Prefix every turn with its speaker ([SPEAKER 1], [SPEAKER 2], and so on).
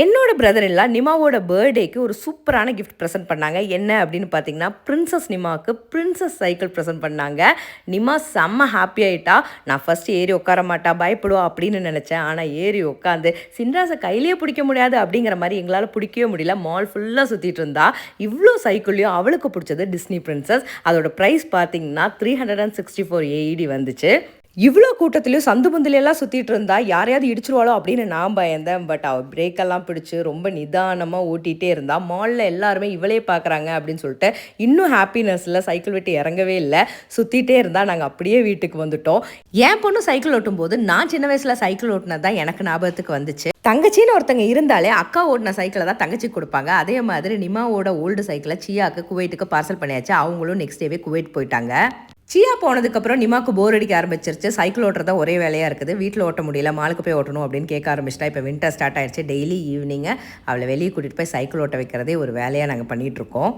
[SPEAKER 1] என்னோட பிரதர் இல்லா நிமாவோட பர்த்டேக்கு ஒரு சூப்பரான கிஃப்ட் ப்ரெசென்ட் பண்ணாங்க. என்ன அப்படின்னு பார்த்தீங்கன்னா, பிரின்சஸ் நிமாவுக்கு பிரின்சஸ் சைக்கிள் ப்ரெசென்ட் பண்ணாங்க. நிமா செம்ம ஹாப்பி ஆயிட்டா. நான் ஃபர்ஸ்ட்டு ஏறி உட்கார மாட்டா, பயப்படுவா அப்படின்னு நினச்சேன். ஆனால் ஏறி உட்காந்து சின்ராஸை கையிலேயே பிடிக்க முடியாது அப்படிங்கிற மாதிரி எங்களால் பிடிக்கவே முடியல. மால் ஃபுல்லாக சுற்றிட்டு இருந்தா. இவ்வளோ சைக்கிள்லையும் அவளுக்கு பிடிச்சது டிஸ்னி பிரின்சஸ். அதோட ப்ரைஸ் பார்த்தீங்கன்னா 364 AED வந்துச்சு. இவ்வளோ கூட்டத்திலையும் சந்து பந்துலையெல்லாம் சுற்றிட்டு இருந்தா யாரையாவது இடிச்சிருவாளோ அப்படின்னு நான் பயந்தேன். பட் அவள் பிரேக்கெல்லாம் பிடிச்சி ரொம்ப நிதானமாக ஓட்டிகிட்டே இருந்தா. மாலில் எல்லாருமே இவளே பார்க்குறாங்க அப்படின்னு சொல்லிட்டு இன்னும் ஹாப்பினஸில் சைக்கிள் விட்டு இறங்கவே இல்லை. சுற்றிட்டே இருந்தால் நாங்கள் அப்படியே வீட்டுக்கு வந்துட்டோம். என் பொண்ணு சைக்கிள் ஓட்டும் போது நான் சின்ன வயசில் சைக்கிள் ஓட்டினது தான் எனக்கு ஞாபகத்துக்கு வந்துச்சு. தங்கச்சின்னு ஒருத்தங்க இருந்தாலே அக்கா ஓட்டின சைக்கிளை தான் தங்கச்சிக்கு கொடுப்பாங்க. அதே மாதிரி நிமாவோட ஓல்டு சைக்கிளை சியாவுக்கு குவைட்டுக்கு பார்சல் பண்ணியாச்சு. அவங்களும் நெக்ஸ்ட் டேவே குவைட் போயிட்டாங்க. சியா போனதுக்கப்புறம் நிமாக்கு போர் அடிக்க ஆரம்பிச்சிருச்சு. சைக்கிள் ஓட்டுறதா ஒரே வேலையாக இருக்குது. வீட்டில் ஓட்ட முடியல, மாலுக்கு போய் ஓட்டணும் அப்படின்னு கேட்க ஆரம்பிச்சிட்டா. இப்போ வின்டர் ஸ்டார்ட் ஆயிடுச்சு. டெய்லி ஈவினிங்கு அவளை வெளியே கூட்டிகிட்டு போய் சைக்கிள் ஓட்ட வைக்கிறதே ஒரு வேலையாக நாங்கள் பண்ணிகிட்ருக்கோம்.